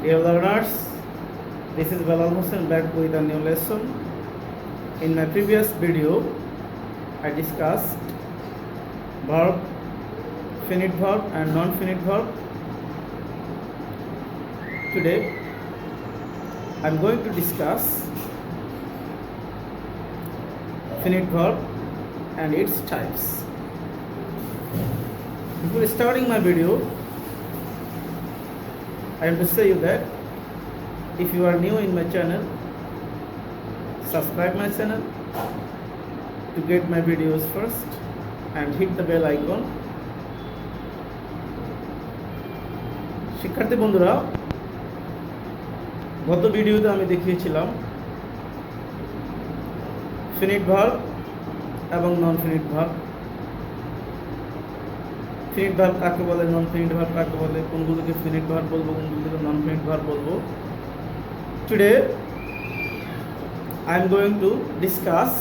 Dear learners, this is Bilal Hussain back with a new lesson. In my previous video, I discussed verb, finite verb and non-finite verb. Today, I am going to discuss finite verb and its types. Before starting my video, I have to say you that if you are new in my channel, subscribe my channel to get my videos first and hit the bell icon. শিক্ষার্থী বন্ধুরা, গত ভিডিওতে আমি দেখিয়েছিলাম finite verb এবং নন finite verb. Finite verb কাকে বলে, নন finite verb কাকে বলে, কোনগুলোকে ফিনিট ভার্ব বলবো, কোনগুলোকে নন ফিনিট ভার্ব বলবো। Today I am going to discuss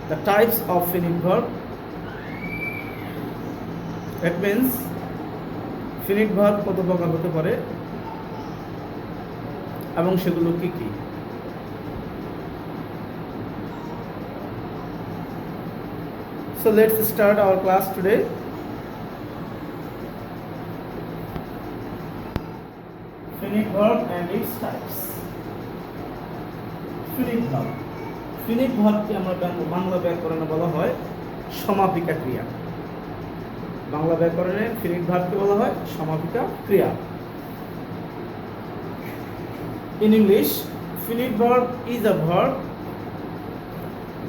the types of finite verb. That means finite verb কত প্রকার হতে পারে এবং সেগুলো কি কি। So let's start our class today. Finite verb and its types. Finite verb. Finite verb কে আমরা বাংলা ব্যাকরণে বলা হয় সমাপিকা ক্রিয়া। বাংলা ব্যাকরণে finite verb কে বলা হয় সমাপিকা ক্রিয়া। In English, finite verb is a verb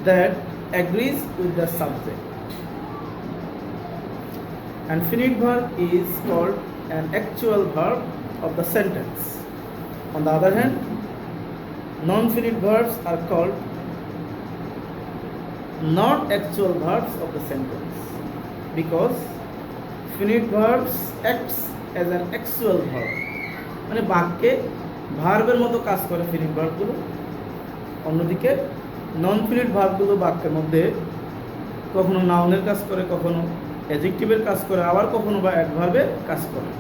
that agrees with the subject, and finite verb is called an actual verb of the sentence. On the other hand, non-finite verbs are called not actual verbs of the sentence because finite verbs acts as an actual verb, মানে বাক্যে ভার্বের মতো কাজ করে ফিনিট ভার্বগুলো। অন্যদিকে নন ফিনিট ভার্বগুলো বাক্যের মধ্যে কখনো নাউনের কাজ করে, কখনো অ্যাডজেক্টিভের কাজ করে, আবার কখনো বা অ্যাডভার্বের কাজ করে।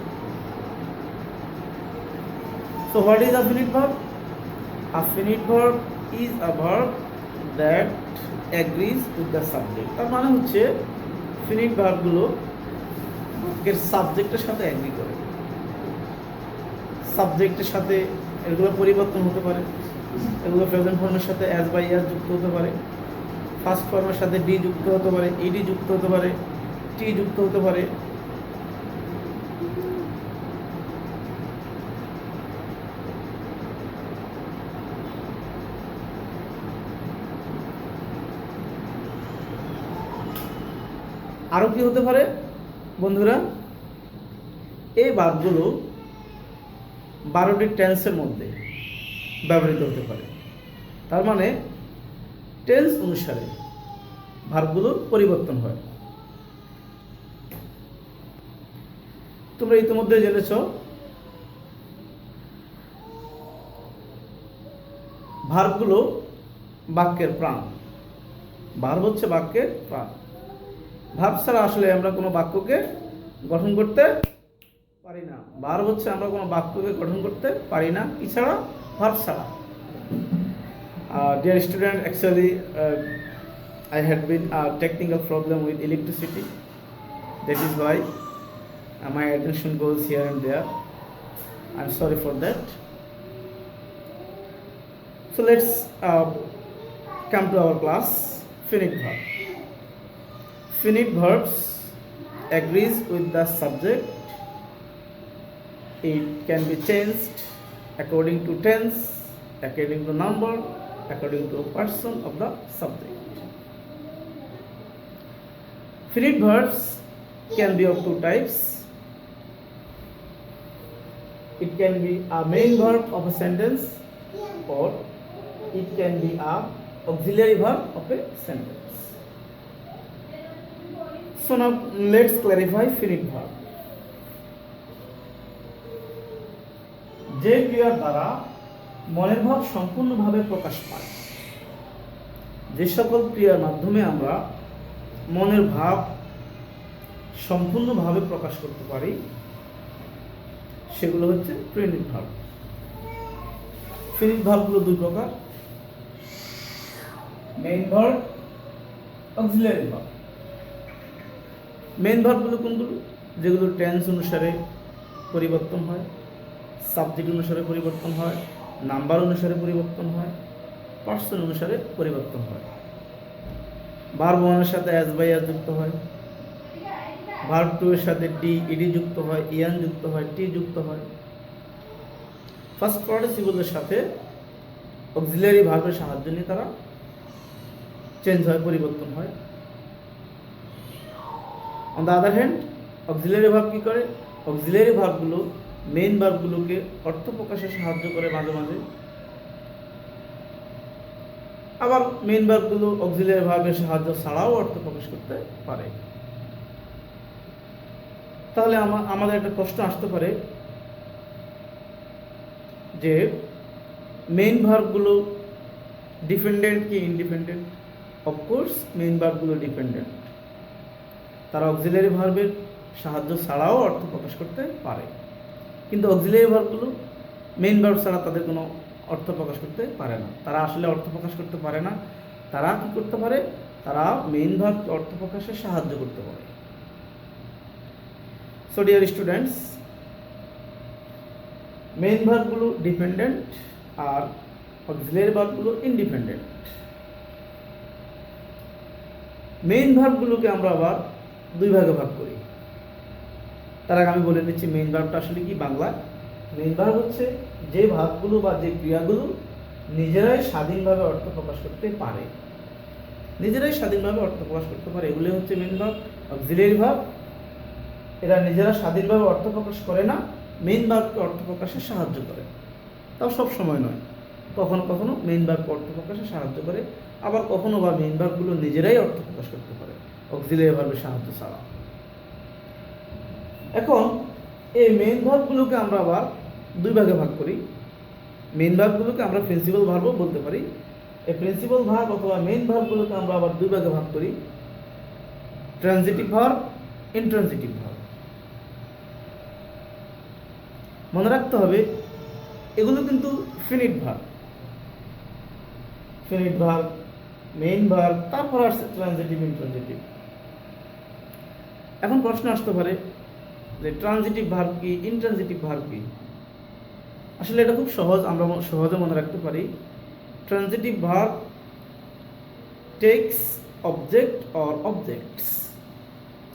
So what is a finite verb? A finite verb is a verb that agrees with the subject. তার মানে হচ্ছে ফিনিট ভার্বগুলো বাক্যের সাবজেক্টের সাথে অ্যাগ্রি করে। সাবজেক্টের সাথে এগুলো পরিবর্তন হতে পারে, এগুলো প্রেজেন্ট ফর্মের সাথে অ্যাজ বাই অ্যাজ যুক্ত হতে পারে, ফার্স্ট ফর্মের সাথে ডি যুক্ত হতে পারে, ইডি যুক্ত হতে পারে, টি যুক্ত হতে পারে। আরও কি হতে পারে বন্ধুরা, এই ভার্বগুলো 12টি টেন্সের মধ্যে ব্যবহৃত হতে পারে। তার মানে টেন্স অনুসারে ভার্বগুলোর পরিবর্তন হয়। তোমরা ইতিমধ্যে জেনেছ ভার্বগুলো বাক্যের প্রাণ। ভার্ব হচ্ছে বাক্যের প্রাণ। ভার্ব ছাড়া আসলে আমরা কোনো বাক্যকে গঠন করতে পারি না। ভার্ব হচ্ছে আমরা কোনো বাক্যকে গঠন করতে পারি না কি ছাড়া, ভার্ব ছাড়া। Dear student, actually I had been a technical problem with electricity. That is why my attention goes here and there. I'm sorry for that. So let's come to our class. Finite verb. Finite verbs agrees with the subject. It can be changed according to tense, according to number, according to person of the subject. Finite verbs can be of two types. It can be a main verb of a sentence or it can be a auxiliary verb of a sentence. So now let's clarify finite verb. যে ক্রিয়ার দ্বারা মনের ভাব সম্পূর্ণভাবে প্রকাশ পায়, যে সকল ক্রিয়ার মাধ্যমে আমরা মনের ভাব সম্পূর্ণভাবে প্রকাশ করতে পারি সেগুলো হচ্ছে ফিনিট ভার্ব। ফিনিট ভার্বগুলো দুই প্রকার, main verb, auxiliary verb. Main ভার্বগুলো কোনগুলো? যেগুলো টেন্স অনুসারে পরিবর্তন হয়, সাবজেক্ট অনুসারে পরিবর্তন হয়, নাম্বার অনুসারে পরিবর্তন হয়, পার্সন অনুসারে পরিবর্তন হয়। ভার্ব ওয়ানের সাথে অ্যাজ বাই অ্যাজ যুক্ত হয়, ভার্ব টু এর সাথে ডি ইডি যুক্ত হয়, ইয়ান যুক্ত হয়, টি যুক্ত হয়। ফার্স্ট পার্টিসিপলের সাথে অক্সিলারি ভার্বের সাহায্য নিয়ে তারা চেঞ্জ হয়, পরিবর্তন হয়। On the other hand, auxiliary verb কি করে? অক্সিলারি ভার্বগুলো মেইন ভার্বগুলোকে অর্থ প্রকাশে সাহায্য করে মাঝে মাঝে, আবার মেইন ভার্বগুলো অক্সিলারি ভার্বের সাহায্য ছাড়াও অর্থ প্রকাশ করতে পারে। তাহলে আমাদের একটা প্রশ্ন আসতে পারে যে মেইন ভার্বগুলো ডিপেন্ডেন্ট কি ইন্ডিপেন্ডেন্ট? অফকোর্স মেইন ভার্বগুলো ডিপেন্ডেন্ট, তারা অক্সিলারি ভার্বের সাহায্য ছাড়াও অর্থ প্রকাশ করতে পারে। কিন্তু অক্সিলারি ভার্বগুলো মেইন ভার্ব ছাড়া তাদের কোনো অর্থ প্রকাশ করতে পারে না। তারা আসলে অর্থ প্রকাশ করতে পারে না। তারা কি করতে পারে? তারা মেইন ভার্ব অর্থ প্রকাশে সাহায্য করতে পারে। সো ডিয়ার স্টুডেন্টস, মেইন ভার্বগুলো ডিপেন্ডেন্ট আর অক্সিলারি ভার্বগুলো ইন্ডিপেন্ডেন্ট। মেইন ভার্বগুলোকে আমরা আবার দুই ভাগে ভাগ করি। তার আগে আমি বলে দিচ্ছি মেইন ভার্বটা আসলে কি বাংলা। মেইন ভার্ব হচ্ছে যে ভার্বগুলো বা যে ক্রিয়াগুলো নিজেরাই স্বাধীনভাবে অর্থ প্রকাশ করতে পারে, নিজেরাই স্বাধীনভাবে অর্থ প্রকাশ করতে পারে, এগুলো হচ্ছে মেইন ভার্ব। অক্সিলারি ভার্ব এরা নিজেরা স্বাধীনভাবে অর্থ প্রকাশ করে না, মেইন ভার্বকে অর্থ প্রকাশে সাহায্য করে। তাও সব সময় নয়, কখনো কখনো মেইন ভার্ব অর্থ প্রকাশে সাহায্য করে, আবার কখনো বা মেইন ভার্বগুলো নিজেরাই অর্থ প্রকাশ করতে পারে অক্সিলারি ভার্বের সাহায্য ছাড়া। এখন এই মেইন ভার্বগুলোকে আমরা আবার দুই ভাগে ভাগ করি। মেইন ভার্বগুলোকে আমরা প্রিন্সিপাল ভার্বও বলতে পারি। এই প্রিন্সিপাল ভার্ব অথবা মেইন ভার্বগুলোকে আমরা আবার দুই ভাগে ভাগ করি, ট্রানজিটিভ ভার্ব, ইনট্রানজিটিভ ভার্ব। মনে রাখতে হবে এগুলো কিন্তু finite verb, finite verb, main verb, তারপর আসছে ট্রানজিটিভ, ইনট্রানজিটিভ। এখন প্রশ্ন আসতে পারে যে ট্রানজিটিভ ভার্ব কি, ইনট্রানজিটিভ ভার্ব কি? আসলে এটা খুব সহজ, আমরা সহজে মনে রাখতে পারি। Transitive verb tax object or objects.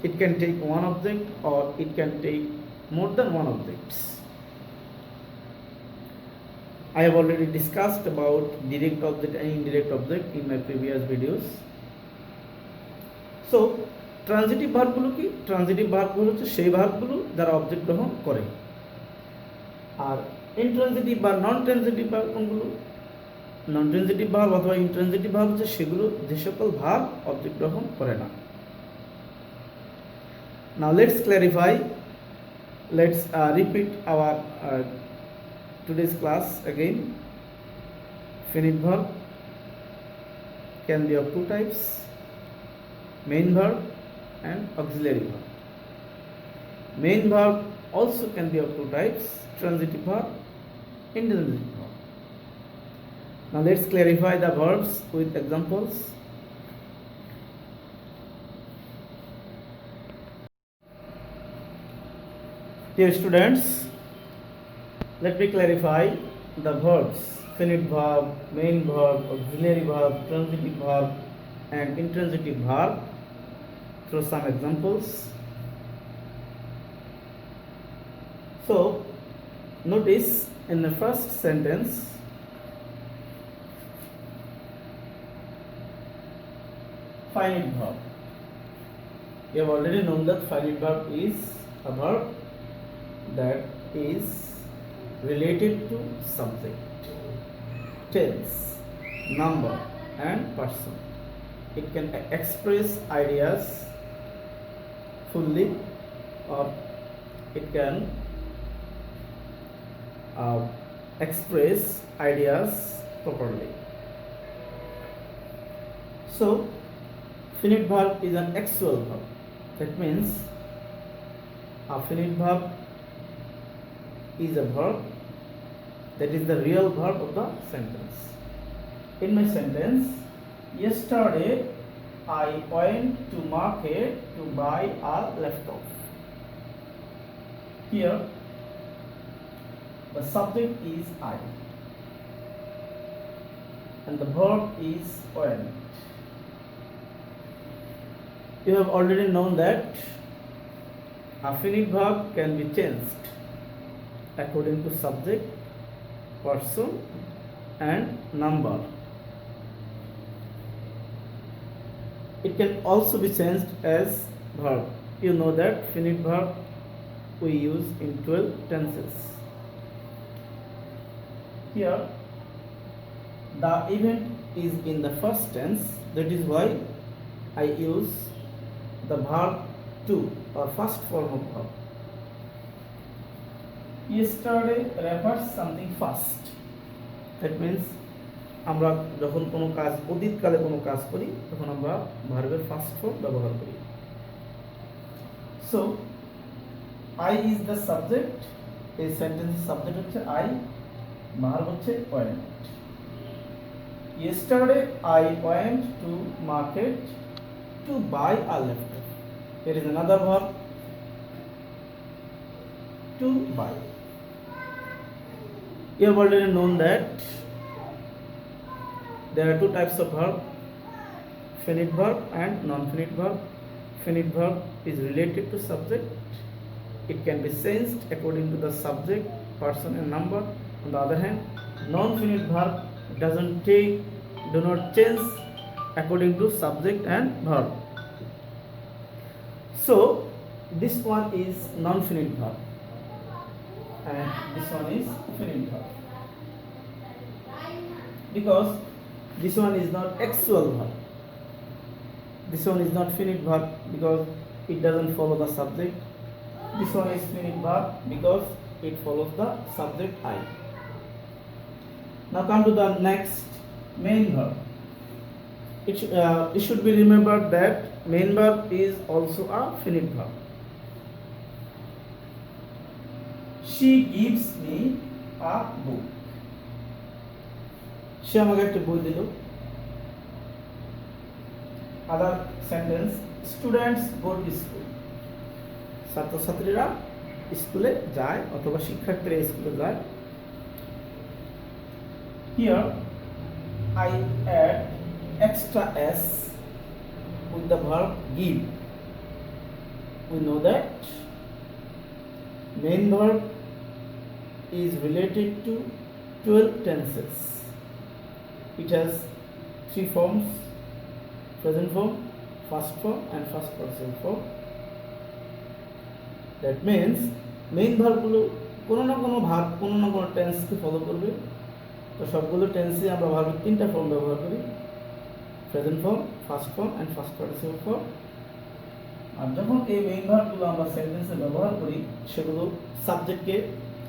It can take one object or it can take more than one objects. I have already discussed about direct object and indirect object in my previous videos. So transitive ভার্বগুলো কি? Transitive ভার্বগুলো হচ্ছে সেই ভার্বগুলো যারা object গ্রহণ করে। আর intransitive বা নন transitive verb কোনগুলো? নন transitive verb অথবা ইনট্রানজিটিভ ভার্ব হচ্ছে সেগুলো যে সকল ভার্ব অবজেক্ট গ্রহণ করে না। Now let's clarify, let's repeat our today's class again. Finite verb can be of two types, main verb and auxiliary verb. Main verb also can be of two types, transitive verb, intransitive verb. Now let's clarify the verbs with examples. Dear students, let me clarify the verbs finite verb, main verb, auxiliary verb, transitive verb and intransitive verb through some examples. So notice in the first sentence, finite verb. You have already known that finite verb is a verb that is related to subject, tense, number and person. It can express ideas fully or it can express ideas properly. So finite verb is an actual verb. That means a finite verb is a verb, that is the real verb of the sentence. In my sentence, yesterday I went to market to buy a laptop. Here the subject is I and the verb is went. You have already known that a finite verb can be changed according to subject, person and number. It can also be changed as verb. You know that finite verb we use in 12 tenses. Here the event is in the first tense, that is why I use the verb to or first form of verb. Yesterday refers something first. That means আমরা যখন কোনো কাজ অতীতকালে কোনো কাজ করি তখন আমরা ভার্বের ফার্স্ট ফর্ম ব্যবহার করি। So I is the subject, এই সেন্টেন্সের সাবজেক্ট হচ্ছে I, ভার্ব হচ্ছে went. Yesterday I went to market to buy a laptop. There is another verb, to buy. You have already known that there are two types of verb, finite verb and non-finite verb. Finite verb is related to subject. It can be changed according to the subject, person and number. On the other hand, non-finite verb do not change according to subject and verb. So this one is non-finite verb and this one is finite verb, because this one is not actual verb. This one is not finite verb because it doesn't follow the subject. This one is finite verb because it follows the subject I. Now come to the next, main verb. It should be remembered that main verb is also a finite verb. She gives me a book. সে আমাকে একটা বই দিল। Other sentence, students go to school. ছাত্রছাত্রীরা স্কুলে যায় অথবা শিক্ষার্থীরা স্কুলে যায়। Here I add extra s with the verb give. We know that main verb is related to 12 tenses. It has three forms: present form, first form and first person form. That means main verb গুলো কোনো না কোনো verb কোনো না কোনো টেন্সকে follow করবে। তো সবগুলো টেন্সে আমরা ভার্বের তিনটা ফর্ম ব্যবহার করি: present form, first form and first participle form. আর যখন এই মেইন ভার্বগুলো আমরা সেন্টেন্সে ব্যবহার করি সেগুলো সাবজেক্টকে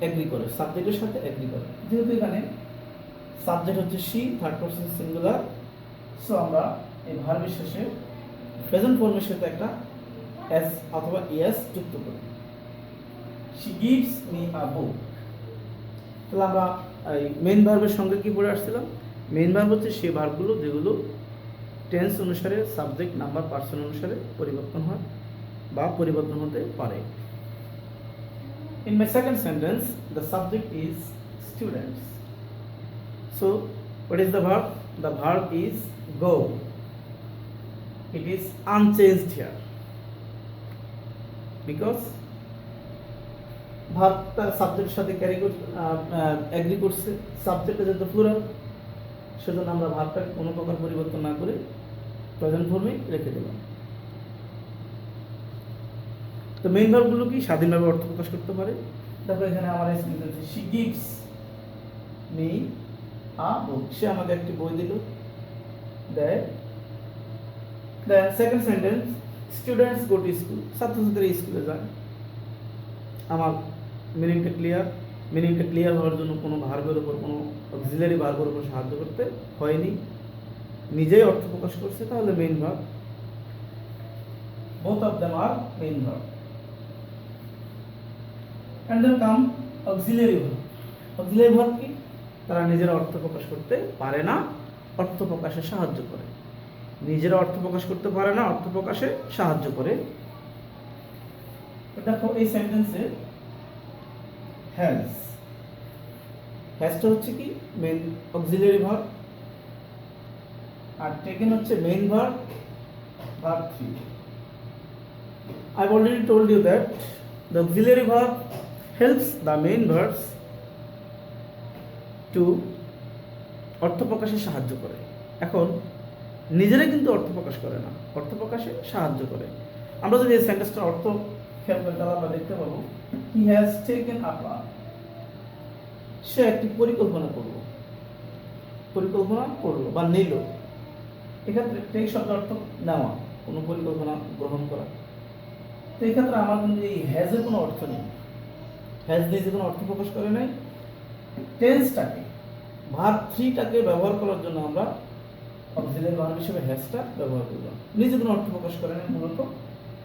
এগ্রি করে, সাবজেক্টের সাথে এগ্রি করে। যেহেতু এখানে সাবজেক্ট হচ্ছে she, third person singular, so আমরা এই ভার্বের শেষে প্রেজেন্ট ফর্মের সাথে একটা s অথবা es যুক্ত করি। She gives me a book. তাহলে আমরা এই মেইন ভার্বের সঙ্গে কি পড়ে আসছিলাম? মেইন ভার্ব হচ্ছে সেই ভার্বগুলো যেগুলো টেন্স অনুসারে, সাবজেক্ট, নাম্বার, পার্সন অনুসারে পরিবর্তন হয় বা পরিবর্তন হতে পারে। In my second sentence, the subject is students. So, what is the verb? The verb is go. It is unchanged here because ভার্বটা সাবজেক্টের সাথে এগ্রি করছে, সাবজেক্টে যেহেতু প্লুরাল সেজন্য আমরা ভার্বটা কোনো প্রকার পরিবর্তন না করে প্রেজেন্ট ফর্মে রেখে দিলাম। তো মেইন ভার্বগুলো কি স্বাধীনভাবে অর্থ প্রকাশ করতে পারে। দেখো এখানে আমার এক্সপ্রেশন আছে she gives me a book, সে আমাকে একটি বই দিল, দেয়। Then second sentence, students go to school, ছাত্রছাত্রীরা স্কুলে যায়। আমার মিনিংটা ক্লিয়ার হওয়ার জন্য কোনো ভার্বের উপর, কোনো অক্সিলারি ভার্বের উপর সাহায্য করতে হয়নি, নিজেই অর্থ প্রকাশ করছে, তাহলে main verb. both of them are main verb. And then come auxiliary verb. Auxiliary verb কি? তারা নিজের অর্থ প্রকাশ করতে পারে না, অর্থ প্রকাশে সাহায্য করে। নিজেরা অর্থ প্রকাশ করতে পারে না, অর্থ প্রকাশে সাহায্য করে। দেখো এই সেন্টেন্সে হ্যাজ, হ্যাজটা হচ্ছে কি main auxiliary verb, are taken হচ্ছে main verb, verb 3। I've already told you that the auxiliary verb helps the main verbs to অর্থ প্রকাশে সাহায্য করে। এখন নিজেরা কিন্তু অর্থ প্রকাশ করে না, অর্থ প্রকাশে সাহায্য করে। আমরা যদি এই সেন্টেন্সটার অর্থ খেয়াল করি তাহলে আমরা দেখতে পাবো he has taken a plan, সে একটি পরিকল্পনা করলো, পরিকল্পনা করলো বা নিল। এক্ষেত্রে টেক শব্দের অর্থ নেওয়া, কোনো পরিকল্পনা গ্রহণ করা। তো এক্ষেত্রে আমার কিন্তু এই হ্যাজের কোনো অর্থ নেই, হ্যাজ নিজে কোনো অর্থ প্রকাশ করে নাই। টেন্সটাকে, ভার্ব 3টাকে ব্যবহার করার জন্য আমরা অক্সিলারি ভার্ব হিসেবে হ্যাজটা ব্যবহার করলাম। নিজে কোনো অর্থ প্রকাশ করে নাই, মূলত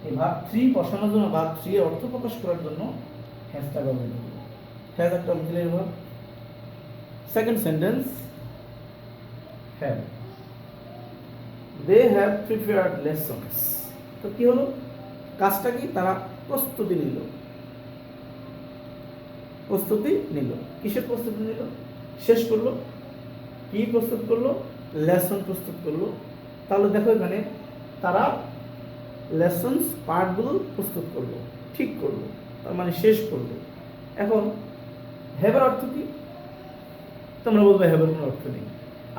এই ভার্ব 3 বসানোর জন্য, ভার্ব 3 এর অর্থ প্রকাশ করার জন্য হ্যাজটা ব্যবহার করলাম। হ্যাজ একটা auxiliary verb. Second sentence, have, they have prepared lessons. তো কি হলো? কাজটা কি? তারা প্রস্তুতি নিল। প্রস্তুতি নিল। কিসের প্রস্তুতি নিল? শেষ করলো। কি প্রস্তুত করলো? লেসন প্রস্তুত করলো। তাহলে দেখো এখানে তারা লেসন্স পার্টগুলো প্রস্তুত করলো, ঠিক করলো, তার মানে শেষ করলো। এখন হ্যাভের অর্থ কি? তোমরা বলবে হ্যাভের কোনো অর্থ নেই।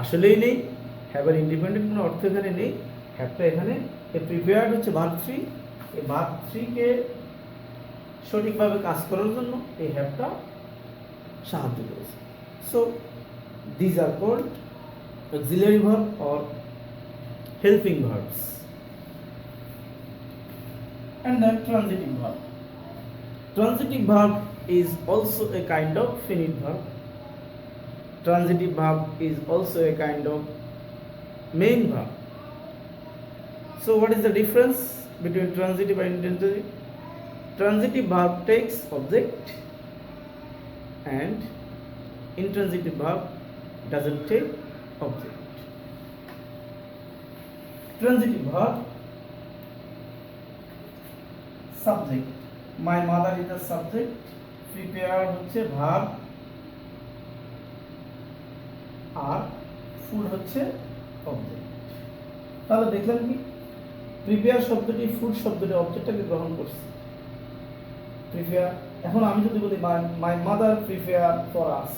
আসলেই নেই, হ্যাভের ইন্ডিপেন্ডেন্ট কোনো অর্থ এখানে নেই। হ্যাভটা এখানে প্রিপেয়ার্ড হচ্ছে ভার্ব 3, এই ভার্ব 3 কে সঠিকভাবে কাজ করার জন্য এই হ্যাভটা সাহায্য করেছে। So these are called auxiliary verb or helping verbs. And then transitive verb. Transitive verb is also a kind of finite verb. Transitive verb is also a kind of main verb. So what is the difference between transitive and intransitive? Transitive verb takes object and intransitive verb doesn't take object. Transitive verb, subject, my mother is the subject, prepare হচ্ছে verb, আর food হচ্ছে object। তাহলে দেখলেন কি prepare শব্দটি food শব্দটি অবজেক্টটাকে গ্রহণ করছে। Prepare, এখন আমি যদি বলি my mother prepare for us,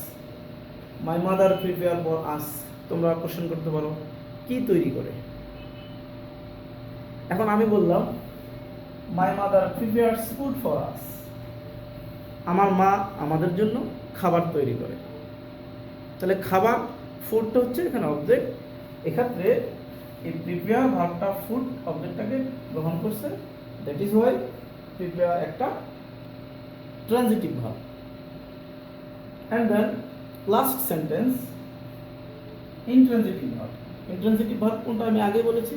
my mother prepare for us, তোমরা কোশ্চেন করতে পারো কি তৈরি করে। এখন আমি বললাম my mother prepares food for us, আমার মা আমাদের জন্য খাবার তৈরি করে। তাহলে খাবার, ফুডটা হচ্ছে এখানে অবজেক্ট। এক্ষেত্রে এই প্রিপেয়ার ভার্বটা ফুড অবজেক্টটাকে গ্রহণ করছে, দ্যাট ইজ ওয়াই প্রিপেয়ার একটা transitive verb. And then last sentence, intransitive verb. Intransitive verb কোনটা আমি আগে বলেছি,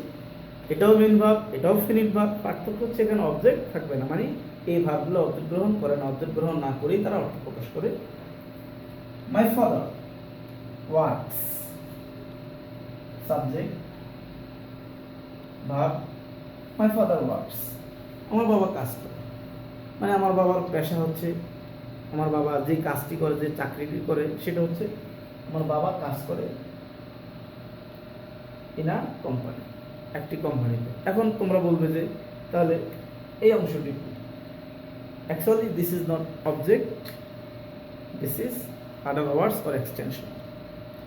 এটাও মেইন ভার্ব, এটাও ফিনিট ভার্ব। পার্থক্য হচ্ছে এখানে অবজেক্ট থাকবে না, মানে এই ভার্বগুলো অবজেক্ট গ্রহণ করে না, অবজেক্ট গ্রহণ না করেই তারা অর্থ প্রকাশ করে। My father works, subject verb, my father works, আমার বাবা কাজ করে, মানে আমার বাবার পেশা হচ্ছে, আমার বাবা যে কাজটি করে, যে চাকরিটি করে, সেটা হচ্ছে আমার বাবা কাজ করে ইনা কোম্পানি, একটি কোম্পানিতে। এখন তোমরা বলবে যে তাহলে এই অংশটি actually this is not object, this is other words or extension.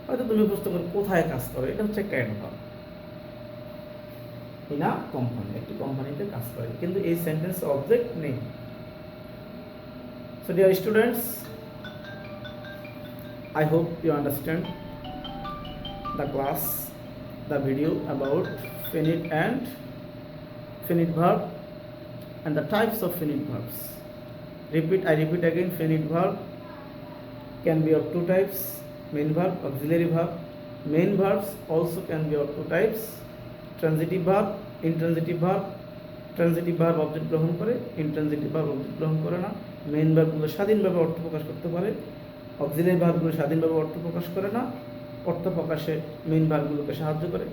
হয়তো তুমি বুঝতে পারো কোথায় কাজ করে, এটা হচ্ছে একটা অ্যাডভার্ব, ইনা কোম্পানি, একটি কোম্পানিতে কাজ করে, কিন্তু এই সেন্টেন্স অবজেক্ট নেই। So dear students, I hope you understand the class, the video about finite and finite verb and the types of finite verbs. I repeat again, finite verb can be of two types, main verb, auxiliary verb. Main verbs also can be of two types, transitive verb, intransitive verb. Transitive verb object গ্রহণ করে, intransitive verb object গ্রহণ করে না। Main ভার্বগুলো স্বাধীনভাবে অর্থ প্রকাশ করতে পারে, auxiliary ভার্বগুলো স্বাধীনভাবে অর্থ প্রকাশ করে না, অর্থ প্রকাশে মেইন ভার্বগুলোকে সাহায্য করে।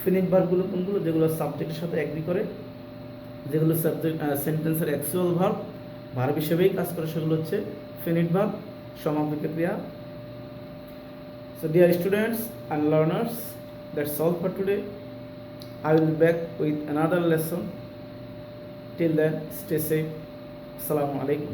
ফিনিট ভার্বগুলো কোনগুলো? যেগুলো সাবজেক্টের সাথে অ্যাগ্রি করে, যেগুলো সাবজেক্ট সেন্টেন্সের অ্যাকচুয়াল ভার্ব হিসেবেই কাজ করে, সেগুলো হচ্ছে ফিনিট ভার্ব, সমাপিত ক্রিয়া। So dear students and learners, that's all for today. I will be back with another lesson. Till then, stay safe. Assalamu alaikum.